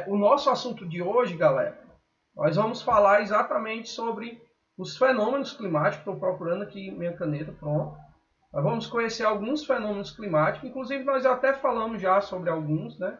O nosso assunto de hoje, galera, nós vamos falar exatamente sobre os fenômenos climáticos. Estou procurando aqui minha caneta, pronto. Nós vamos conhecer alguns fenômenos climáticos, inclusive nós até falamos já sobre alguns, né?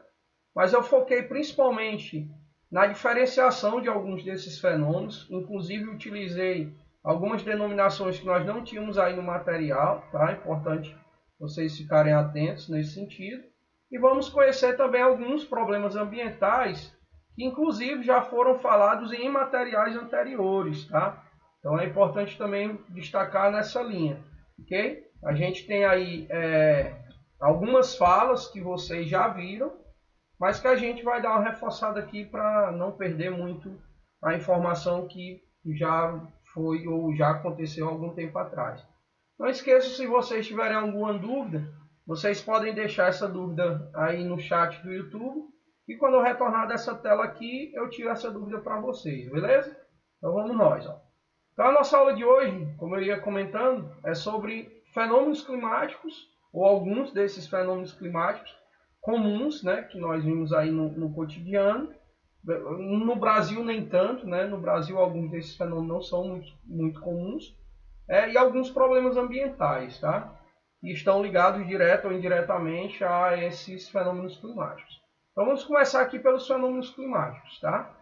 Mas eu foquei principalmente na diferenciação de alguns desses fenômenos, inclusive utilizei algumas denominações que nós não tínhamos aí no material, tá? É importante vocês ficarem atentos nesse sentido. E vamos conhecer também alguns problemas ambientais que inclusive já foram falados em materiais anteriores, tá? Então é importante também destacar nessa linha, ok? A gente tem aí algumas falas que vocês já viram, mas que a gente vai dar uma reforçada aqui para não perder muito a informação que já foi ou já aconteceu há algum tempo atrás. Não esqueça, se vocês tiverem alguma dúvida, vocês podem deixar essa dúvida aí no chat do YouTube, e quando eu retornar dessa tela aqui, eu tiro essa dúvida para vocês, beleza? Então vamos nós. Ó. Então a nossa aula de hoje, como eu ia comentando, é sobre fenômenos climáticos, ou alguns desses fenômenos climáticos comuns, né, que nós vimos aí no cotidiano. No Brasil nem tanto, né? No Brasil alguns desses fenômenos não são muito comuns. E alguns problemas ambientais, tá? Que estão ligados direto ou indiretamente a esses fenômenos climáticos. Então vamos começar aqui pelos fenômenos climáticos, tá?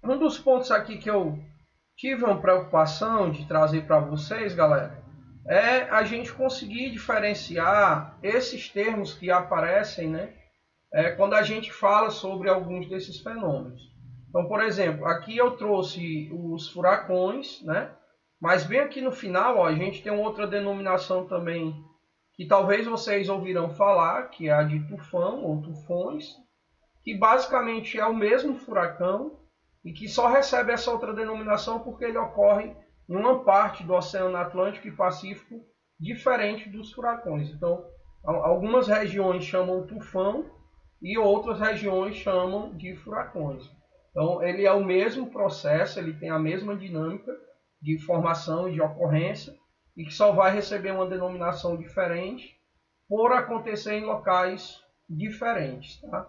Um dos pontos aqui que eu tive uma preocupação de trazer para vocês, galera, é a gente conseguir diferenciar esses termos que aparecem, né? Quando a gente fala sobre alguns desses fenômenos. Então, por exemplo, aqui eu trouxe os furacões, né? Mas bem aqui no final, ó, a gente tem outra denominação também que talvez vocês ouvirão falar, que é a de tufão ou tufões, que basicamente é o mesmo furacão e que só recebe essa outra denominação porque ele ocorre em uma parte do Oceano Atlântico e Pacífico diferente dos furacões. Então, algumas regiões chamam tufão e outras regiões chamam de furacões. Então, ele é o mesmo processo, ele tem a mesma dinâmica de formação e de ocorrência, e que só vai receber uma denominação diferente por acontecer em locais diferentes. Tá?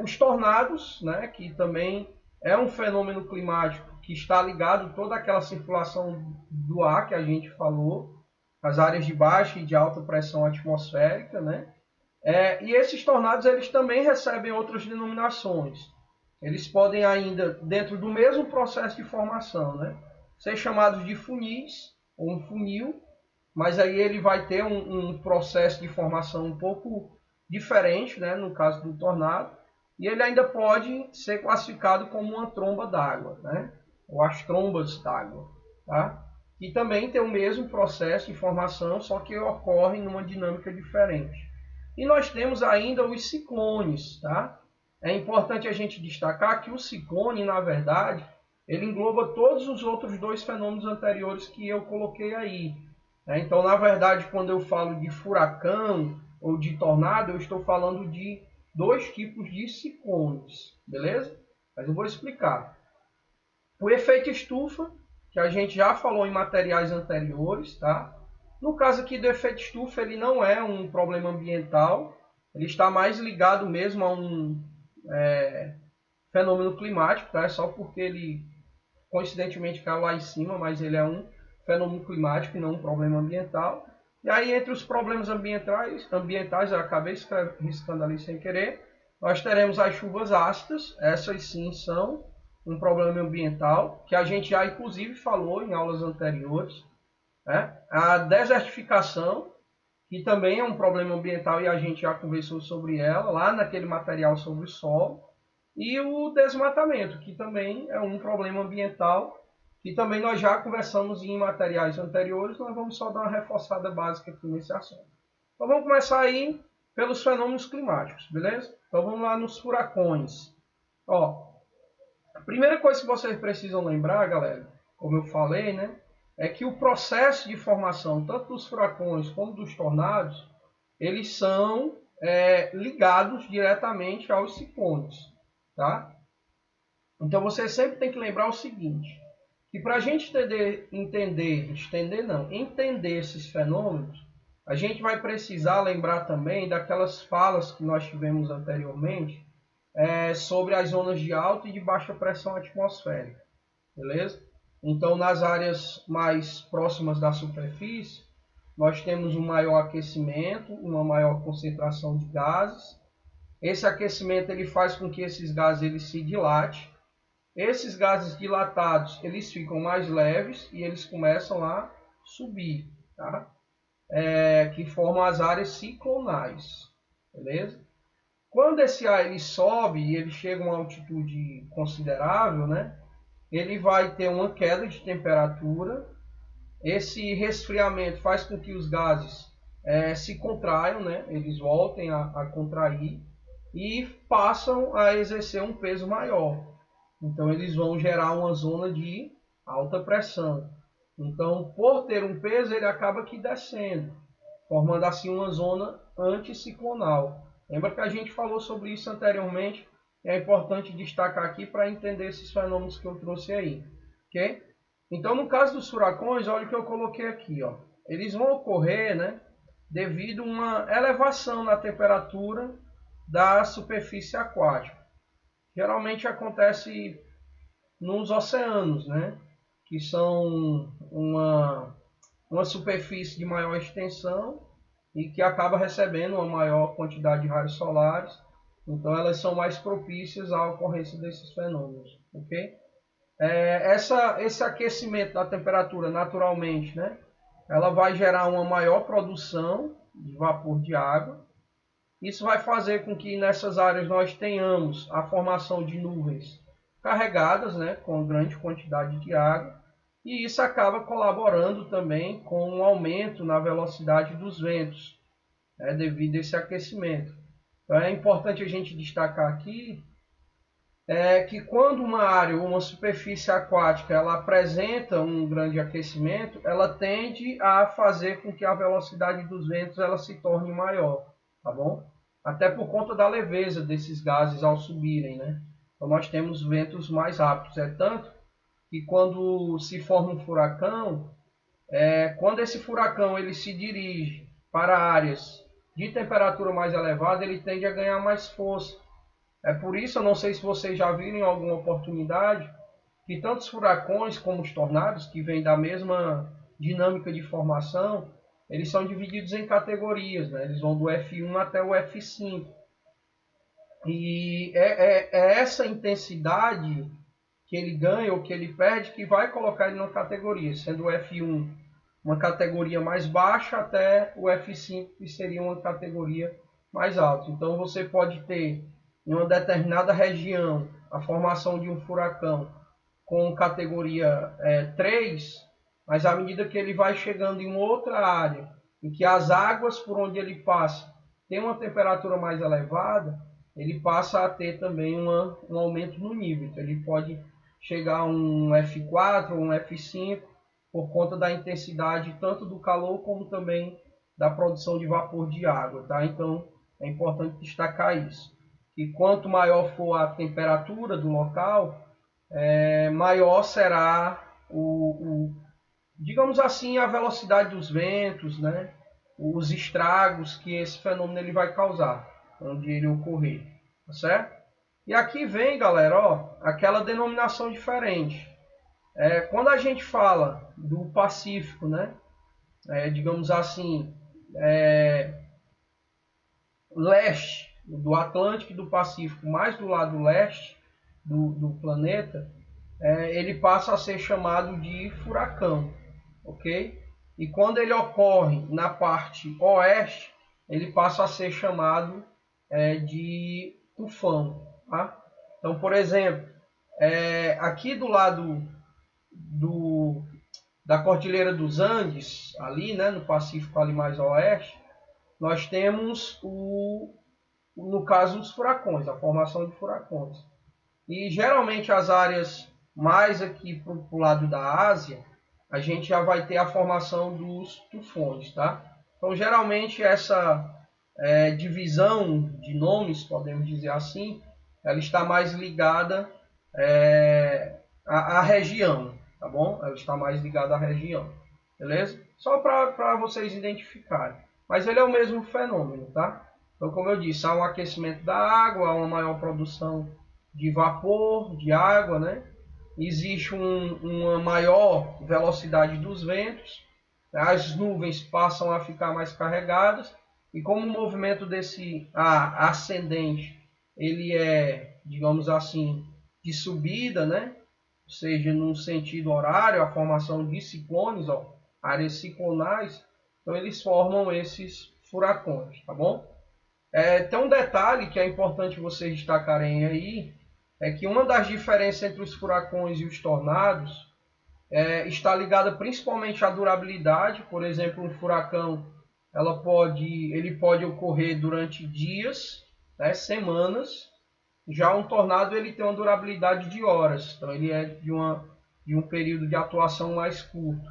Os tornados, né, que também é um fenômeno climático que está ligado a toda aquela circulação do ar que a gente falou, as áreas de baixa e de alta pressão atmosférica, né? E esses tornados eles também recebem outras denominações. Eles podem ainda, dentro do mesmo processo de formação, né, ser chamados de funis ou um funil, mas aí ele vai ter um processo de formação um pouco diferente, né, no caso do tornado, e ele ainda pode ser classificado como uma tromba d'água, né, ou as trombas d'água, tá? Que também tem o mesmo processo de formação, só que ocorre numa dinâmica diferente. E nós temos ainda os ciclones, tá? É importante a gente destacar que o ciclone, na verdade, ele engloba todos os outros dois fenômenos anteriores que eu coloquei aí. Então, na verdade, quando eu falo de furacão ou de tornado, eu estou falando de dois tipos de ciclones, beleza? Mas eu vou explicar. O efeito estufa, que a gente já falou em materiais anteriores, tá? No caso aqui do efeito estufa, ele não é um problema ambiental, ele está mais ligado mesmo a um fenômeno climático, tá? É só porque ele coincidentemente caiu lá em cima, mas ele é um fenômeno climático e não um problema ambiental. E aí, entre os problemas ambientais eu acabei riscando ali sem querer, nós teremos as chuvas ácidas, essas sim são um problema ambiental, que a gente já inclusive falou em aulas anteriores. A desertificação, que também é um problema ambiental e a gente já conversou sobre ela lá naquele material sobre o solo. E o desmatamento, que também é um problema ambiental, que também nós já conversamos em materiais anteriores, nós vamos só dar uma reforçada básica aqui nesse assunto. Então vamos começar aí pelos fenômenos climáticos, beleza? Então vamos lá nos furacões. Ó, a primeira coisa que vocês precisam lembrar, galera, como eu falei, né, é que o processo de formação, tanto dos furacões como dos tornados, eles são ligados diretamente aos ciclones, tá? Então você sempre tem que lembrar o seguinte, que para a gente entender esses fenômenos, a gente vai precisar lembrar também daquelas falas que nós tivemos anteriormente, sobre as zonas de alta e de baixa pressão atmosférica, beleza? Então, nas áreas mais próximas da superfície, nós temos um maior aquecimento, uma maior concentração de gases. Esse aquecimento ele faz com que esses gases eles se dilatem. Esses gases dilatados eles ficam mais leves e eles começam a subir, tá? Que formam as áreas ciclonais, beleza? Quando esse ar ele sobe e ele chega a uma altitude considerável, né? Ele vai ter uma queda de temperatura. Esse resfriamento faz com que os gases se contraiam, né? Eles voltem a contrair e passam a exercer um peso maior. Então eles vão gerar uma zona de alta pressão. Então, por ter um peso, ele acaba aqui descendo, formando assim uma zona anticiclonal. Lembra que a gente falou sobre isso anteriormente? É importante destacar aqui para entender esses fenômenos que eu trouxe aí, ok? Então, no caso dos furacões, olha o que eu coloquei aqui, ó. Eles vão ocorrer, né, devido a uma elevação na temperatura da superfície aquática. Geralmente acontece nos oceanos, né, que são uma superfície de maior extensão e que acaba recebendo uma maior quantidade de raios solares. Então, elas são mais propícias à ocorrência desses fenômenos, ok? Esse aquecimento da temperatura, naturalmente, né, ela vai gerar uma maior produção de vapor de água. Isso vai fazer com que nessas áreas nós tenhamos a formação de nuvens carregadas, né, com grande quantidade de água. E isso acaba colaborando também com um aumento na velocidade dos ventos, né, devido a esse aquecimento. Então é importante a gente destacar aqui que quando uma área ou uma superfície aquática ela apresenta um grande aquecimento, ela tende a fazer com que a velocidade dos ventos ela se torne maior, tá bom? Até por conta da leveza desses gases ao subirem, né? Então nós temos ventos mais rápidos. É tanto que quando se forma um furacão, quando esse furacão ele se dirige para áreas de temperatura mais elevada, ele tende a ganhar mais força. É por isso, eu não sei se vocês já viram em alguma oportunidade, que tanto os furacões como os tornados, que vêm da mesma dinâmica de formação, eles são divididos em categorias, né? Eles vão do F1 até o F5. E é essa intensidade que ele ganha ou que ele perde que vai colocar ele numa categoria, sendo o F1 uma categoria mais baixa até o F5, que seria uma categoria mais alta. Então você pode ter em uma determinada região a formação de um furacão com categoria 3, mas à medida que ele vai chegando em outra área, em que as águas por onde ele passa tem uma temperatura mais elevada, ele passa a ter também um aumento no nível. Então ele pode chegar a um F4 ou um F5 por conta da intensidade tanto do calor como também da produção de vapor de água, tá? Então é importante destacar isso. E quanto maior for a temperatura do local, maior será digamos assim, a velocidade dos ventos, né? Os estragos que esse fenômeno ele vai causar, onde ele ocorrer, tá certo? E aqui vem, galera, ó, aquela denominação diferente. Quando a gente fala do Pacífico, né? Digamos assim, leste, do Atlântico e do Pacífico, mais do lado leste do planeta, ele passa a ser chamado de furacão, ok? E quando ele ocorre na parte oeste, ele passa a ser chamado de tufão, tá? Então, por exemplo, aqui do lado da Cordilheira dos Andes, ali, né, no Pacífico ali mais a oeste, nós temos no caso os furacões, a formação de furacões. E geralmente as áreas mais aqui para o lado da Ásia, a gente já vai ter a formação dos tufões, tá? Então geralmente essa divisão de nomes, podemos dizer assim, ela está mais ligada à região, tá bom? Ela está mais ligada à região, beleza? Só para vocês identificarem. Mas ele é o mesmo fenômeno, tá? Então, como eu disse, há um aquecimento da água, há uma maior produção de vapor, de água, né? Existe uma maior velocidade dos ventos, as nuvens passam a ficar mais carregadas, e como o movimento desse ascendente, ele é, digamos assim, de subida, né? Ou seja, no sentido horário, a formação de ciclones, ó, áreas ciclonais, então eles formam esses furacões, tá bom? Tem um detalhe que é importante vocês destacarem aí, é que uma das diferenças entre os furacões e os tornados está ligada principalmente à durabilidade. Por exemplo, um furacão ele pode ocorrer durante dias, né, semanas. Já um tornado ele tem uma durabilidade de horas, então ele é de um período de atuação mais curto.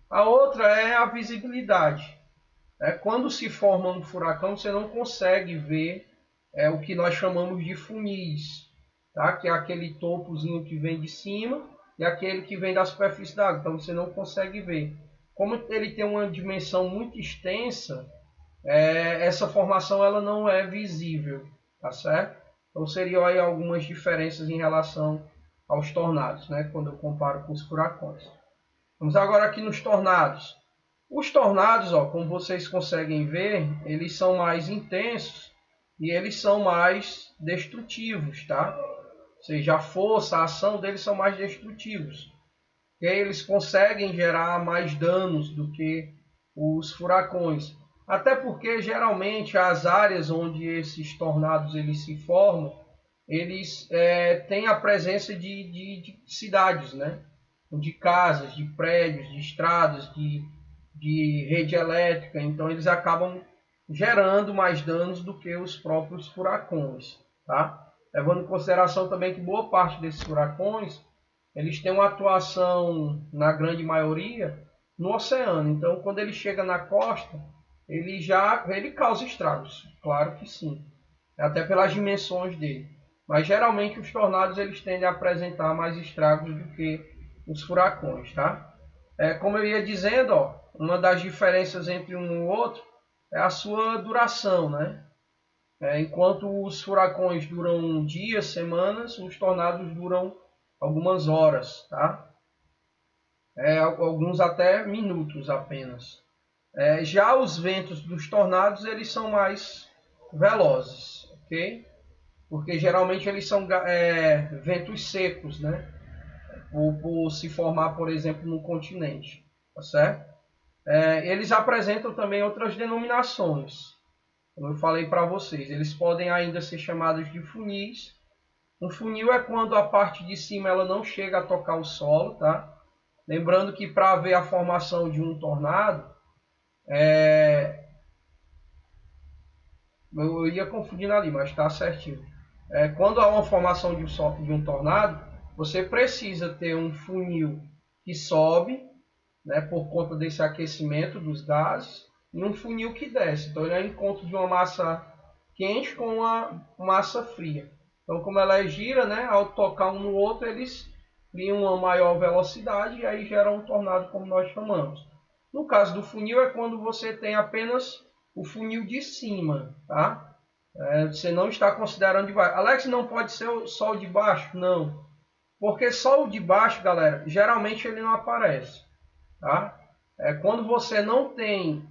A outra é a visibilidade. Quando se forma um furacão, você não consegue ver o que nós chamamos de funis, tá? Que é aquele topozinho que vem de cima e aquele que vem da superfície da água. Então você não consegue ver. Como ele tem uma dimensão muito extensa, essa formação ela não é visível, tá certo? Então seriam aí algumas diferenças em relação aos tornados, né? Quando eu comparo com os furacões. Vamos agora aqui nos tornados. Os tornados, ó, como vocês conseguem ver, eles são mais intensos e eles são mais destrutivos, tá? Ou seja, a força, a ação deles são mais destrutivos. E aí eles conseguem gerar mais danos do que os furacões. Até porque, geralmente, as áreas onde esses tornados eles se formam, eles têm a presença de cidades, né? De casas, de prédios, de estradas, de rede elétrica. Então, eles acabam gerando mais danos do que os próprios furacões, tá? Levando em consideração também que boa parte desses furacões eles têm uma atuação, na grande maioria, no oceano. Então, quando ele chega na costa, ele causa estragos. Claro que sim, até pelas dimensões dele. Mas geralmente os tornados eles tendem a apresentar mais estragos do que os furacões, tá? Como eu ia dizendo, ó, uma das diferenças entre um e o outro é a sua duração, né? Enquanto os furacões duram dias, semanas, os tornados duram algumas horas, tá? Alguns até minutos apenas. Já os ventos dos tornados eles são mais velozes, ok? Porque geralmente eles são ventos secos, né? Por se formar, por exemplo, no continente, tá certo? Eles apresentam também outras denominações, como eu falei para vocês. Eles podem ainda ser chamados de funis. Um funil é quando a parte de cima ela não chega a tocar o solo, tá? Lembrando que para haver a formação de um tornado, eu ia confundindo ali, mas está certinho. Quando há uma formação de um tornado, você precisa ter um funil que sobe, né, por conta desse aquecimento dos gases, e um funil que desce. Então ele é o encontro de uma massa quente com uma massa fria. Então, como ela gira, né, ao tocar um no outro, eles criam uma maior velocidade e aí gera um tornado, como nós chamamos. No caso do funil, é quando você tem apenas o funil de cima, tá? Você não está considerando de baixo. Alex, não pode ser só o de baixo? Não. Porque só o de baixo, galera, geralmente ele não aparece, tá? Quando você não tem,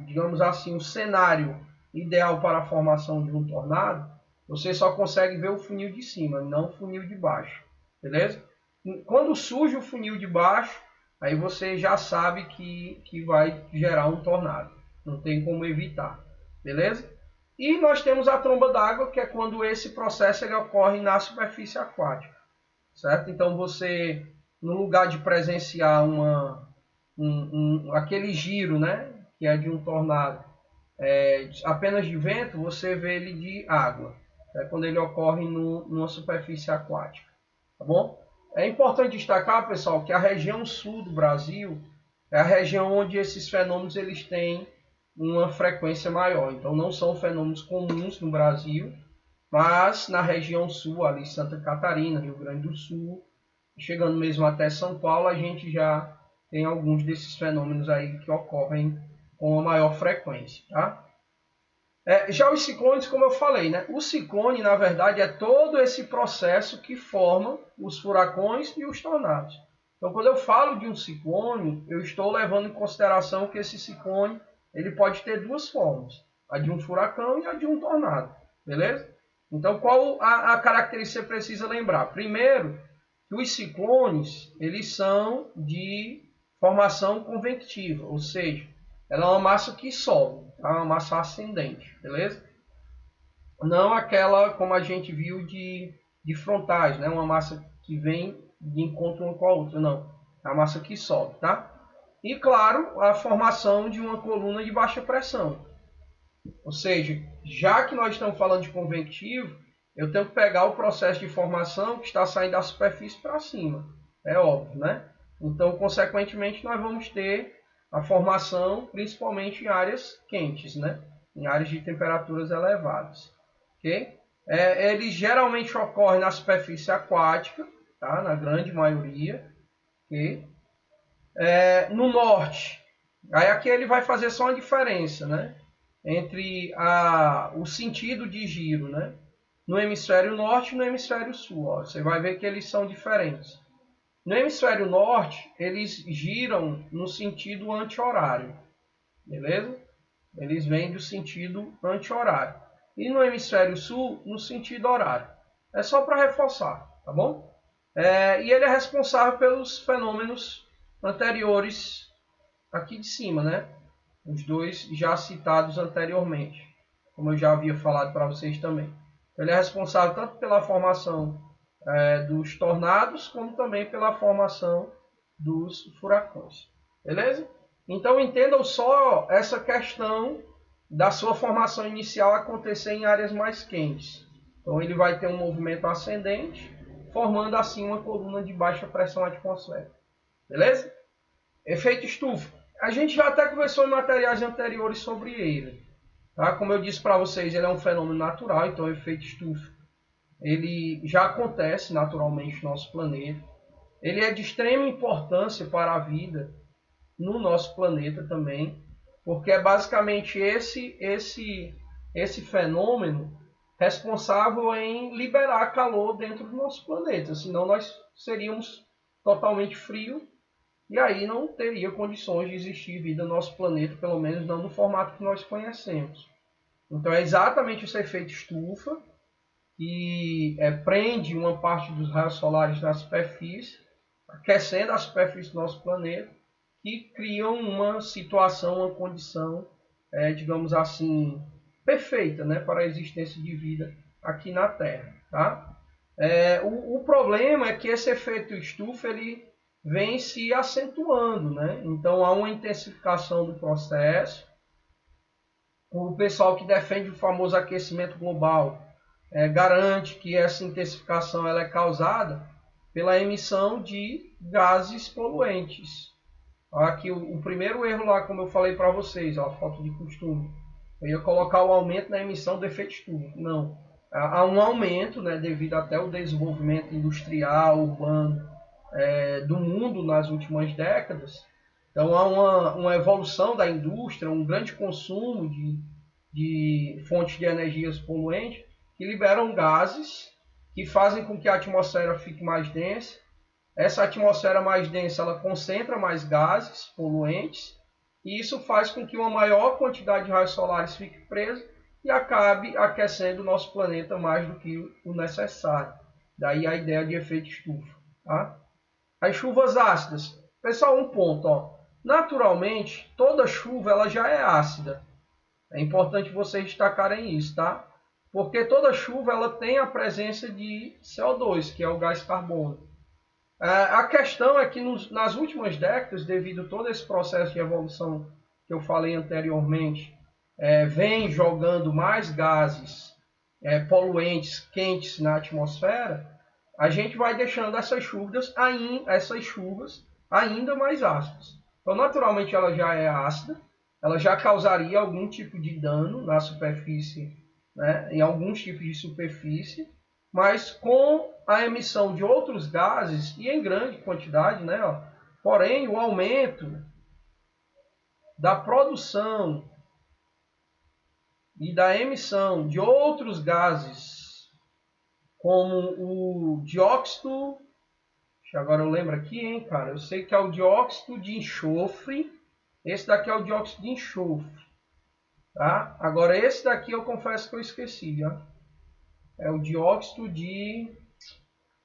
digamos assim, o cenário ideal para a formação de um tornado, você só consegue ver o funil de cima, não o funil de baixo, beleza? Quando surge o funil de baixo, aí você já sabe que vai gerar um tornado, não tem como evitar, beleza? E nós temos a tromba d'água, que é quando esse processo ele ocorre na superfície aquática, certo? Então você, no lugar de presenciar aquele giro, né, que é de um tornado, apenas de vento, você vê ele de água, quando ele ocorre numa superfície aquática, tá bom? É importante destacar, pessoal, que a região sul do Brasil é a região onde esses fenômenos eles têm uma frequência maior. Então não são fenômenos comuns no Brasil, mas na região sul, ali Santa Catarina, Rio Grande do Sul, chegando mesmo até São Paulo, a gente já tem alguns desses fenômenos aí que ocorrem com uma maior frequência, tá? Já os ciclones, como eu falei, né? O ciclone, na verdade, é todo esse processo que forma os furacões e os tornados. Então, quando eu falo de um ciclone, eu estou levando em consideração que esse ciclone ele pode ter duas formas, a de um furacão e a de um tornado, beleza? Então, qual a característica que você precisa lembrar? Primeiro, que os ciclones eles são de formação convectiva, ou seja, ela é uma massa que sobe, tá? Uma massa ascendente, beleza? Não aquela como a gente viu de frontais, né? Uma massa que vem de encontro uma com a outra, não. É a massa que sobe, tá? E claro, a formação de uma coluna de baixa pressão. Ou seja, já que nós estamos falando de convectivo, eu tenho que pegar o processo de formação que está saindo da superfície para cima. É óbvio, né? Então, consequentemente, nós vamos ter a formação principalmente em áreas quentes, né? Em áreas de temperaturas elevadas. Okay? Ele geralmente ocorre na superfície aquática, tá? Na grande maioria. Okay? No norte, aí aqui ele vai fazer só uma diferença, né? Entre o sentido de giro, né? No hemisfério norte e no hemisfério sul. Ó. Você vai ver que eles são diferentes. No hemisfério norte, eles giram no sentido anti-horário, beleza? Eles vêm do sentido anti-horário. E no hemisfério sul, no sentido horário. É só para reforçar, tá bom? E ele é responsável pelos fenômenos anteriores aqui de cima, né? Os dois já citados anteriormente, como eu já havia falado para vocês também. Ele é responsável tanto pela formação dos tornados, como também pela formação dos furacões. Beleza? Então entendam só essa questão da sua formação inicial acontecer em áreas mais quentes. Então ele vai ter um movimento ascendente, formando assim uma coluna de baixa pressão atmosférica. Beleza? Efeito estufa. A gente já até conversou em materiais anteriores sobre ele. Tá? Como eu disse para vocês, ele é um fenômeno natural, então o efeito estufa ele já acontece naturalmente no nosso planeta. Ele é de extrema importância para a vida no nosso planeta também, porque é basicamente esse fenômeno responsável em liberar calor dentro do nosso planeta, senão nós seríamos totalmente frios e aí não teria condições de existir vida no nosso planeta, pelo menos não no formato que nós conhecemos. Então é exatamente esse efeito estufa que prende uma parte dos raios solares na superfície, aquecendo a superfície do nosso planeta, que criam uma situação, uma condição, digamos assim, perfeita, né, para a existência de vida aqui na Terra. Tá? O problema é que esse efeito estufa ele vem se acentuando, né? Então há uma intensificação do processo. O pessoal que defende o famoso aquecimento global garante que essa intensificação ela é causada pela emissão de gases poluentes. Aqui o primeiro erro lá, como eu falei para vocês, a falta de costume. Eu ia colocar o aumento na emissão do efeito estufa. Não. Há um aumento, né, devido até ao desenvolvimento industrial, urbano do mundo nas últimas décadas. Então há uma evolução da indústria, um grande consumo de fontes de energias poluentes que liberam gases que fazem com que a atmosfera fique mais densa. Essa atmosfera mais densa ela concentra mais gases poluentes e isso faz com que uma maior quantidade de raios solares fique presa e acabe aquecendo o nosso planeta mais do que o necessário. Daí a ideia de efeito estufa. Tá? As chuvas ácidas. Pessoal, um ponto. Ó. Naturalmente, toda chuva ela já é ácida. É importante vocês destacarem isso, tá? Porque toda chuva ela tem a presença de CO2, que é o gás carbônico. A questão é que nas últimas décadas, devido a todo esse processo de evolução que eu falei anteriormente, vem jogando mais gases poluentes quentes na atmosfera, a gente vai deixando essas chuvas ainda mais ácidas. Então, naturalmente, ela já é ácida, ela já causaria algum tipo de dano na superfície, né, em alguns tipos de superfície, mas com a emissão de outros gases, e em grande quantidade, né, ó, porém, o aumento da produção e da emissão de outros gases, como o dióxido, agora eu lembro aqui, hein, cara, eu sei que é o dióxido de enxofre, esse daqui é o dióxido de enxofre, tá? Agora esse daqui eu confesso que eu esqueci, ó. É o dióxido de...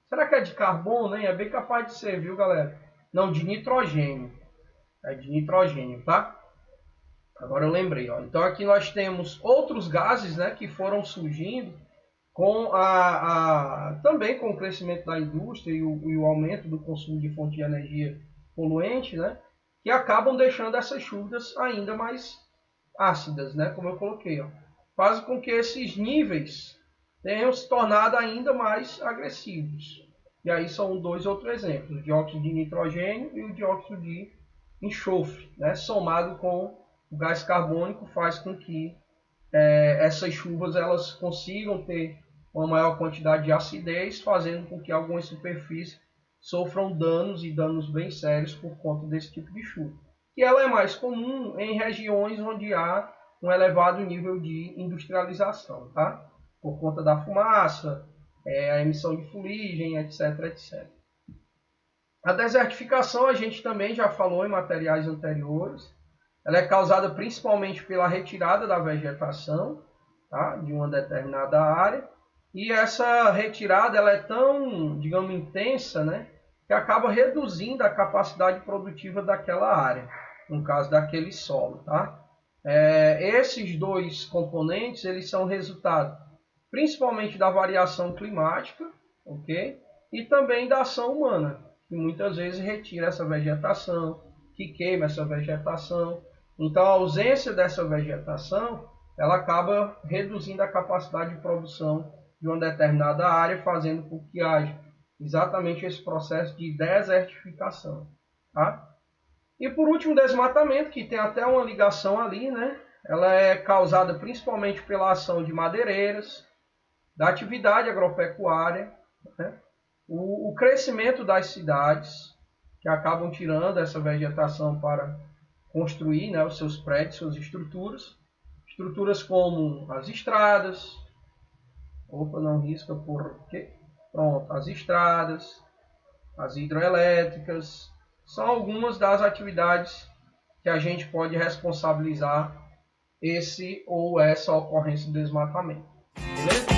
Será que é de carbono, hein? É bem capaz de ser, viu, galera? Não, de nitrogênio. É de nitrogênio, tá? Agora eu lembrei, ó. Então aqui nós temos outros gases, né, que foram surgindo com também com o crescimento da indústria e o aumento do consumo de fonte de energia poluente, né, que acabam deixando essas chuvas ainda mais ácidas, né, como eu coloquei, ó. Faz com que esses níveis tenham se tornado ainda mais agressivos. E aí são dois outros exemplos, o dióxido de nitrogênio e o dióxido de enxofre, né, somado com o gás carbônico, faz com que essas chuvas elas consigam ter uma maior quantidade de acidez, fazendo com que algumas superfícies sofram danos e danos bem sérios por conta desse tipo de chuva. E ela é mais comum em regiões onde há um elevado nível de industrialização, tá? Por conta da fumaça, a emissão de fuligem, etc, etc. A desertificação a gente também já falou em materiais anteriores. Ela é causada principalmente pela retirada da vegetação, tá, de uma determinada área. E essa retirada ela é tão, digamos, intensa, né, que acaba reduzindo a capacidade produtiva daquela área, no caso daquele solo. Tá? Esses dois componentes eles são resultado principalmente da variação climática, ok? E também da ação humana, que muitas vezes retira essa vegetação, que queima essa vegetação. Então, a ausência dessa vegetação, ela acaba reduzindo a capacidade de produção de uma determinada área, fazendo com que haja exatamente esse processo de desertificação. Tá? E por último, o desmatamento, que tem até uma ligação ali, né? Ela é causada principalmente pela ação de madeireiras, da atividade agropecuária, né? O crescimento das cidades, que acabam tirando essa vegetação para construir, né, os seus prédios, suas estruturas. Estruturas como as estradas. Opa, não risca por quê? Pronto, as estradas, as hidroelétricas. São algumas das atividades que a gente pode responsabilizar esse ou essa ocorrência de desmatamento. Beleza?